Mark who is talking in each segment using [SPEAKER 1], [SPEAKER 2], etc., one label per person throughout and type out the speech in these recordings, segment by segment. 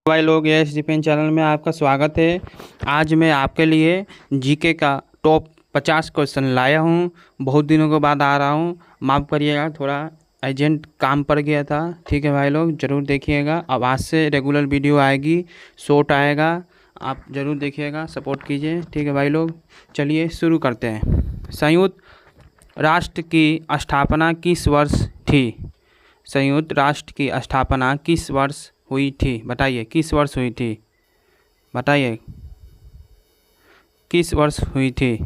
[SPEAKER 1] भाई लोग, yes defence channel में आपका स्वागत है। आज मैं आपके लिए जीके का टॉप 50 क्वेश्चन लाया हूँ। बहुत दिनों के बाद आ रहा हूँ, माफ़ करिएगा, थोड़ा अर्जेंट काम पड़ गया था। ठीक है भाई लोग, ज़रूर देखिएगा। अब आज से रेगुलर वीडियो आएगी, शॉर्ट आएगा, आप ज़रूर देखिएगा, सपोर्ट कीजिए। ठीक है भाई लोग, चलिए शुरू करते हैं। संयुक्त राष्ट्र की स्थापना किस वर्ष थी? संयुक्त राष्ट्र की स्थापना किस वर्ष हुई थी? बताइए, किस वर्ष हुई थी? बताइए, किस वर्ष हुई थी?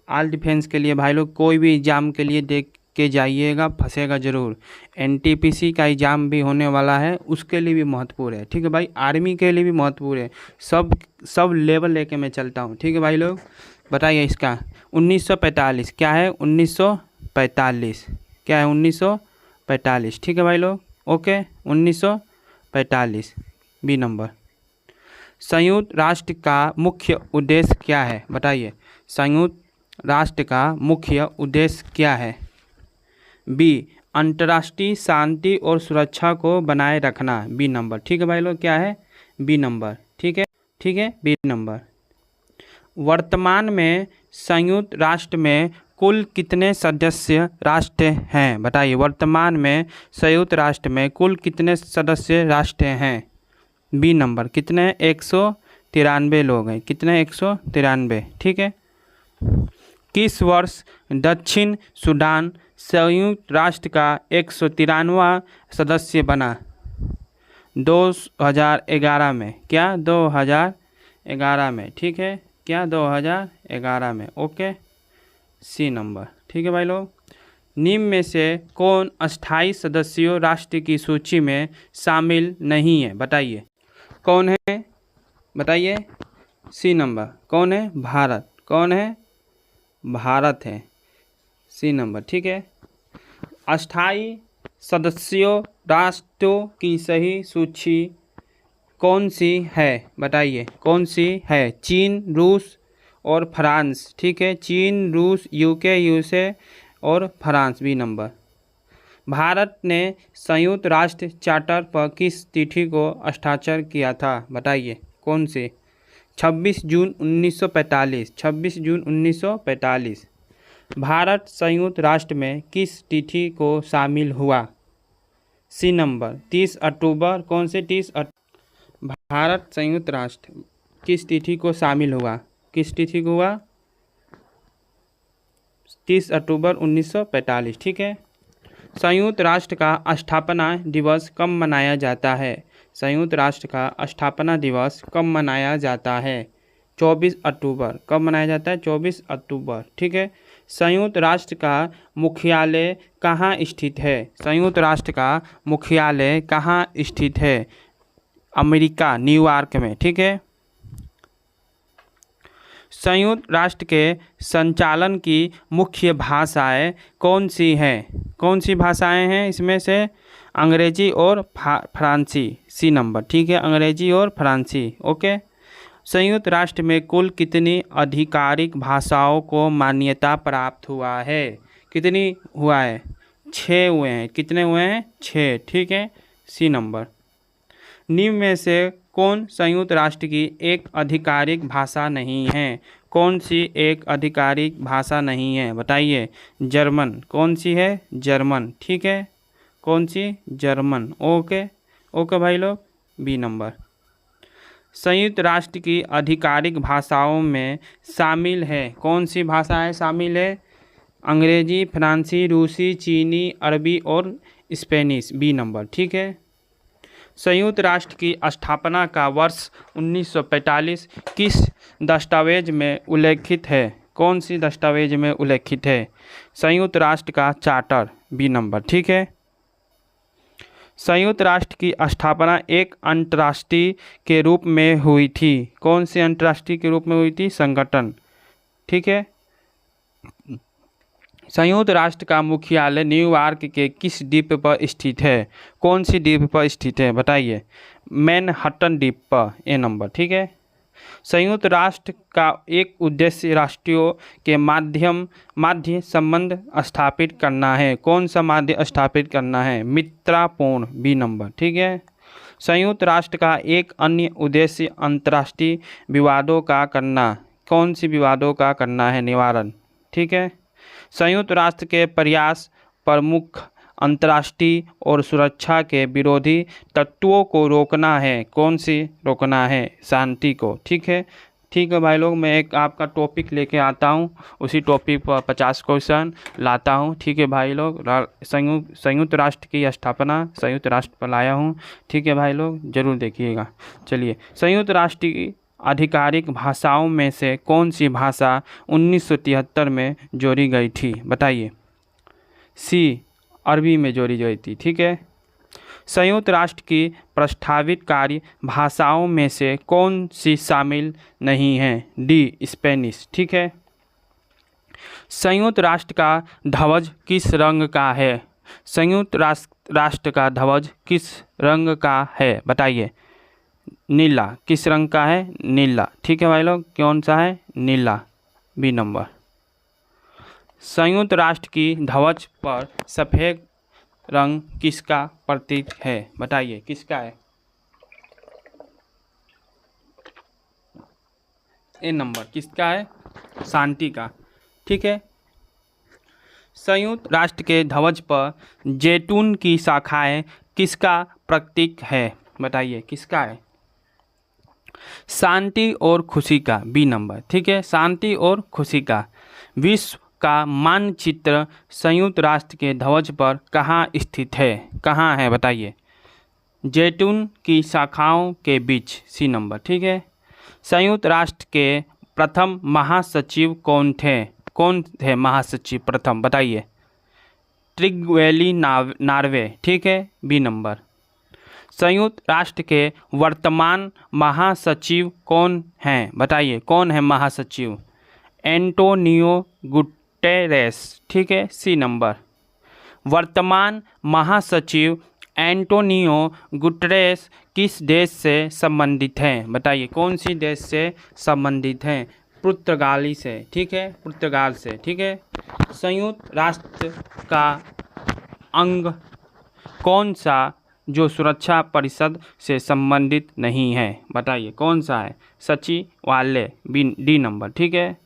[SPEAKER 1] ऑल डिफेंस के लिए भाई लोग, कोई भी एग्ज़ाम के लिए देख के जाइएगा, फंसेगा ज़रूर। एनटीपीसी का एग्ज़ाम भी होने वाला है, उसके लिए भी महत्वपूर्ण है। ठीक है भाई, आर्मी के लिए भी महत्वपूर्ण है। सब लेवल लेके मैं चलता हूँ। ठीक है भाई लोग, बताइए इसका 1945 क्या है? 1945 क्या है? 1945। ठीक है भाई लोग, ओके, 1945 बी नंबर। संयुक्त राष्ट्र का मुख्य उद्देश्य क्या है? बताइए, संयुक्त राष्ट्र का मुख्य उद्देश्य क्या है? बी, अंतर्राष्ट्रीय शांति और सुरक्षा को बनाए रखना, बी नंबर। ठीक है भाई लोग, क्या है? B number. ठीक है, ठीक है, बी नंबर। वर्तमान में संयुक्त राष्ट्र में कुल कितने सदस्य राष्ट्र हैं? बताइए, वर्तमान में संयुक्त राष्ट्र में कुल कितने सदस्य राष्ट्र हैं? B number. कितने? 193 लोग हैं। कितने? 193। ठीक है। किस वर्ष दक्षिण सूडान संयुक्त राष्ट्र का 193वां सदस्य बना? 2011 में। क्या? 2011 में। ठीक है, क्या? 2011 में। Okay, C number. ठीक है भाई लोग, निम्न में से कौन अस्थायी सदस्यों राष्ट्र की सूची में शामिल नहीं है? बताइए, कौन है? बताइए, सी नंबर। कौन है? भारत। कौन है? भारत है, सी नंबर। ठीक है। अस्थायी सदस्यों राष्ट्रों की सही सूची कौन सी है? बताइए, कौन सी है? चीन, रूस और फ्रांस। ठीक है, चीन, रूस, यूके, यूएसए और फ्रांस, बी नंबर। भारत ने संयुक्त राष्ट्र चार्टर पर किस तिथि को हस्ताक्षर किया था? बताइए, कौन से? 26 जून 1945। 26 जून 1945। भारत संयुक्त राष्ट्र में किस तिथि को शामिल हुआ? सी नंबर, 30 अक्टूबर। कौन से? 30 अक्टूबर। भारत संयुक्त राष्ट्र किस तिथि को शामिल हुआ? किस तिथि को हुआ? 30 अक्टूबर 1945। ठीक है। संयुक्त राष्ट्र का स्थापना दिवस कब मनाया जाता है? संयुक्त राष्ट्र का स्थापना दिवस कब मनाया जाता है? 24 अक्टूबर। कब मनाया जाता है? 24 अक्टूबर। ठीक है। संयुक्त राष्ट्र का मुख्यालय कहाँ स्थित है? संयुक्त राष्ट्र का मुख्यालय कहाँ स्थित है? अमेरिका, न्यूयॉर्क में। ठीक है। संयुक्त राष्ट्र के संचालन की मुख्य भाषाएं कौन सी हैं? कौन सी भाषाएं हैं इसमें से? अंग्रेजी और फ्रांसी, सी नंबर। ठीक है, अंग्रेजी और फ्रांसी। ओके। संयुक्त राष्ट्र में कुल कितनी आधिकारिक भाषाओं को मान्यता प्राप्त हुआ है? कितनी हुआ है? 6 हुए हैं। कितने हुए हैं? 6। ठीक है, सी नंबर। निम्न में से कौन संयुक्त राष्ट्र की एक आधिकारिक भाषा नहीं है? कौन सी एक आधिकारिक भाषा नहीं है? बताइए। जर्मन। कौन सी है? जर्मन। ठीक है, कौन सी? जर्मन। ओके, ओके भाई लोग, बी नंबर। संयुक्त राष्ट्र की आधिकारिक भाषाओं में शामिल है, कौन सी भाषाएं शामिल है? अंग्रेजी, फ्रांसी, रूसी, चीनी, अरबी और स्पेनिश, बी नंबर। ठीक है। संयुक्त राष्ट्र की स्थापना का वर्ष 1945 किस दस्तावेज में उल्लेखित है? कौन सी दस्तावेज में उल्लेखित है? संयुक्त राष्ट्र का चार्टर, बी नंबर। ठीक है। संयुक्त राष्ट्र की स्थापना एक अंतर्राष्ट्रीय के रूप में हुई थी। कौन से अंतर्राष्ट्रीय के रूप में हुई थी? संगठन। ठीक है। संयुक्त राष्ट्र का मुख्यालय न्यूयॉर्क के किस द्वीप पर स्थित है? कौन सी द्वीप पर स्थित है? बताइए। मैनहट्टन द्वीप पर, ए नंबर। ठीक है। संयुक्त राष्ट्र का एक उद्देश्य राष्ट्रों के माध्य संबंध स्थापित करना है। कौन सा माध्य स्थापित करना है? मित्रतापूर्ण, बी नंबर। ठीक है। संयुक्त राष्ट्र का एक अन्य उद्देश्य अंतर्राष्ट्रीय विवादों का करना, कौन सी विवादों का करना है? निवारण। ठीक है। संयुक्त राष्ट्र के प्रयास प्रमुख अंतर्राष्ट्रीय और सुरक्षा के विरोधी तत्वों को रोकना है, कौन सी रोकना है? शांति को। ठीक है। ठीक है भाई लोग, मैं एक आपका टॉपिक लेके आता हूँ, उसी टॉपिक पर 50 क्वेश्चन लाता हूँ। ठीक है भाई लोग, संयुक्त राष्ट्र की स्थापना संयुक्त राष्ट्र पर लाया हूँ। ठीक है भाई लोग, जरूर देखिएगा। चलिए, संयुक्त राष्ट्र की आधिकारिक भाषाओं में से कौन सी भाषा 1973 में जोड़ी गई थी? बताइए। सी, अरबी में जोड़ी गई थी। ठीक है। संयुक्त राष्ट्र की प्रस्तावित कार्य भाषाओं में से कौन सी शामिल नहीं है? D, Spanish. ठीक है। संयुक्त राष्ट्र का ध्वज किस रंग का है? संयुक्त राष्ट्र का ध्वज किस रंग का है? बताइए। नीला। किस रंग का है? नीला। ठीक है भाई लोग, कौन सा है? नीला, बी नंबर। संयुक्त राष्ट्र की ध्वज पर सफ़ेद रंग किसका प्रतीक है? बताइए, किसका है? ए नंबर, किसका है? शांति का। ठीक है। संयुक्त राष्ट्र के ध्वज पर जैतून की शाखाएं किसका प्रतीक है? बताइए, किसका है? शांति और खुशी का, बी नंबर। ठीक है, शांति और खुशी का। विश्व का मानचित्र संयुक्त राष्ट्र के ध्वज पर कहाँ स्थित है? कहाँ है? बताइए। जैतून की शाखाओं के बीच, सी नंबर। ठीक है। संयुक्त राष्ट्र के प्रथम महासचिव कौन थे? कौन थे महासचिव प्रथम? बताइए। ट्रिगवेली नार्वे। ठीक है, बी नंबर। संयुक्त राष्ट्र के वर्तमान महासचिव कौन हैं? बताइए, कौन है महासचिव? Antonio Guterres. ठीक है, सी नंबर। वर्तमान महासचिव एंटोनियो गुटेरेस किस देश से संबंधित हैं? बताइए, कौन सी देश से संबंधित हैं? पुर्तगाली से। ठीक है, पुर्तगाल से। ठीक है। संयुक्त राष्ट्र का अंग कौन सा जो सुरक्षा परिषद से संबंधित नहीं है? बताइए, कौन सा है? सचिवालय, डी नंबर। ठीक है।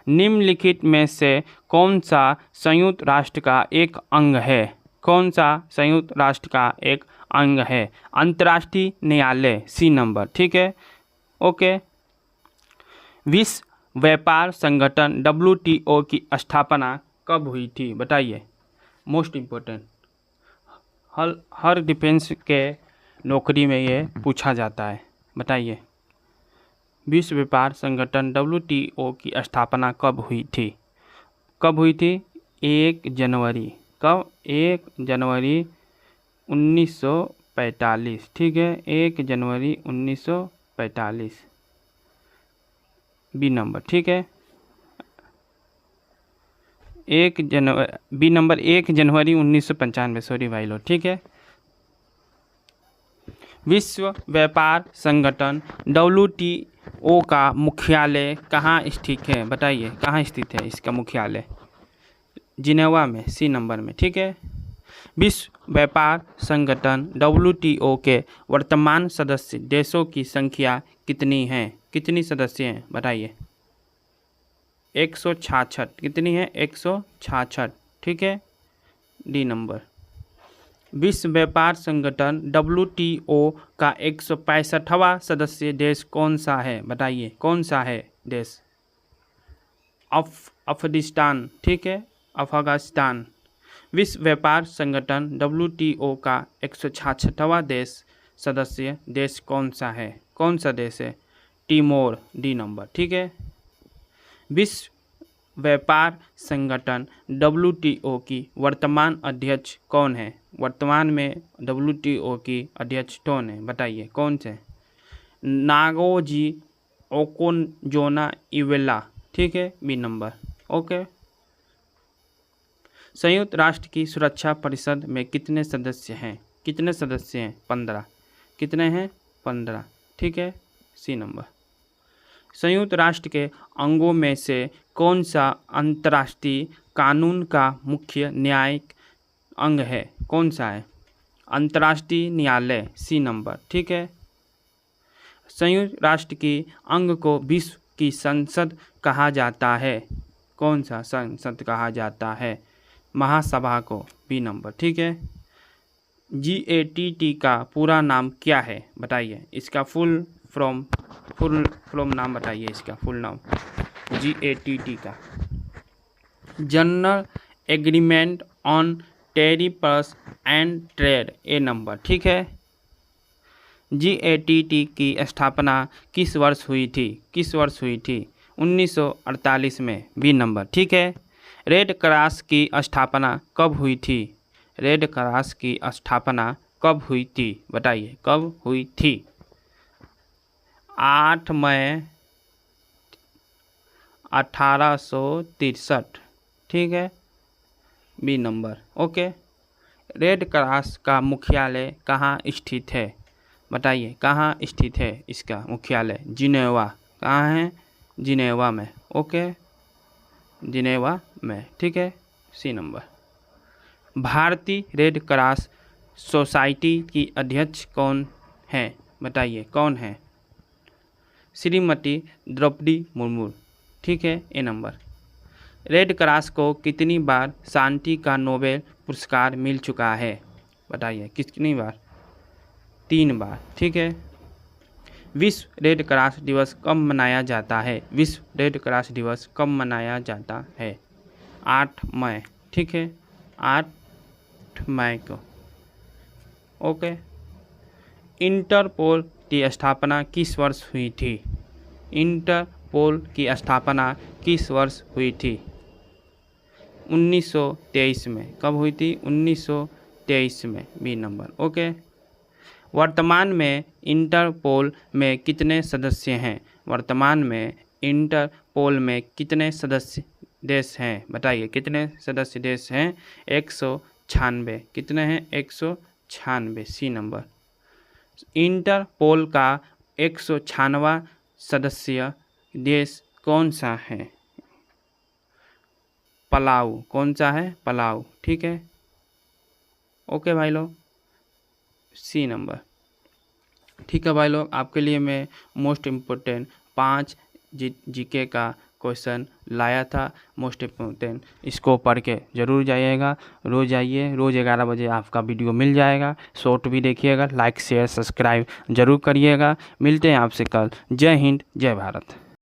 [SPEAKER 1] निम्नलिखित में से कौन सा संयुक्त राष्ट्र का एक अंग है? कौन सा संयुक्त राष्ट्र का एक अंग है? अंतर्राष्ट्रीय न्यायालय, सी नंबर। ठीक है, ओके। विश्व व्यापार संगठन WTO की स्थापना कब हुई थी? बताइए, मोस्ट इम्पोर्टेंट, हर डिफेंस के नौकरी में ये पूछा जाता है। बताइए, विश्व व्यापार संगठन WTO की स्थापना कब हुई थी? कब हुई थी? 1 जनवरी। कब? 1 जनवरी 1945। ठीक है, 1 जनवरी 1945, बी नंबर। ठीक है, बी नंबर 1 जनवरी 1995। सॉरी भाई लोग। ठीक है। विश्व व्यापार संगठन WTO का मुख्यालय कहाँ स्थित है? बताइए, कहाँ स्थित है इसका मुख्यालय? जिनेवा में, सी नंबर में। ठीक है। विश्व व्यापार संगठन WTO के वर्तमान सदस्य देशों की संख्या कितनी है? कितनी सदस्य हैं? बताइए। 166। कितनी है? 166। ठीक है, डी नंबर। विश्व व्यापार संगठन WTO का 165वां सदस्य देश कौन सा है? बताइए, कौन सा है देश? अफगानिस्तान। ठीक है, अफगानिस्तान। विश्व व्यापार संगठन WTO का 166वां सदस्य देश कौन सा है? कौन सा देश है? टिमोर, डी नंबर। ठीक है। विश्व व्यापार संगठन WTO की वर्तमान अध्यक्ष कौन है? वर्तमान में WTO की अध्यक्ष कौन है? बताइए, कौन से? Ngozi Okonjo Iweala. ठीक है, बी नंबर। ओके। संयुक्त राष्ट्र की सुरक्षा परिषद में कितने सदस्य हैं? कितने सदस्य हैं? 15। कितने हैं? 15। ठीक है, सी नंबर। संयुक्त राष्ट्र के अंगों में से कौन सा अंतर्राष्ट्रीय कानून का मुख्य न्यायिक अंग है? कौन सा है? अंतर्राष्ट्रीय न्यायालय, सी नंबर, ठीक है। संयुक्त राष्ट्र की अंग को विश्व की संसद कहा जाता है, कौन सा संसद कहा जाता है? महासभा को, बी नंबर, ठीक है। GATT का पूरा नाम क्या है बताइए, इसका फुल फॉर्म नाम बताइए, इसका फुल नाम GATT का। General agreement on tariffs and trade, A number, ठीक है। GATT की स्थापना किस वर्ष हुई थी? 1948 में, बी नंबर, ठीक है। रेड क्रॉस की स्थापना कब हुई थी? रेड क्रॉस की स्थापना कब हुई थी बताइए, कब हुई थी? 8 मई 1863, ठीक है, B number, okay. Red Cross का मुख्यालय कहाँ स्थित है बताइए, कहाँ स्थित है इसका मुख्यालय? जिनेवा, कहाँ है? जिनेवा में, ओके, जिनेवा में, ठीक है, सी नंबर। भारतीय रेड क्रॉस सोसाइटी की अध्यक्ष कौन है बताइए, कौन है? श्रीमती द्रौपदी मुर्मू, ठीक है, ए नंबर। रेड क्रॉस को कितनी बार शांति का नोबेल पुरस्कार मिल चुका है बताइए, कितनी बार? 3 बार, ठीक है। विश्व रेड क्रॉस दिवस कब मनाया जाता है? विश्व रेड क्रॉस दिवस कब मनाया जाता है? 8 मई, ठीक है, 8 मई को, ओके। इंटरपोल की स्थापना किस वर्ष हुई थी? इंटरपोल की स्थापना किस वर्ष हुई थी? 1923 में, कब हुई थी? 1923 में, बी नंबर, ओके। वर्तमान में इंटरपोल में कितने सदस्य हैं? वर्तमान में इंटरपोल में कितने सदस्य देश हैं बताइए, कितने सदस्य देश हैं? 196, कितने हैं? 196, सी नंबर। इंटरपोल का 196वां सदस्य देश कौन सा है? पलाऊ, कौन सा है? पलाऊ, ठीक है, ओके भाई लोग, सी नंबर, ठीक है भाई लोग। आपके लिए मैं मोस्ट इम्पोर्टेंट 5 जीके का क्वेश्चन लाया था, मोस्ट इम्पोर्टेंट, इसको पढ़ के ज़रूर जाइएगा, रोज़ आइए, रोज़ 11 बजे आपका वीडियो मिल जाएगा। शॉर्ट भी देखिएगा, लाइक शेयर सब्सक्राइब जरूर करिएगा। मिलते हैं आपसे कल। जय हिंद, जय भारत।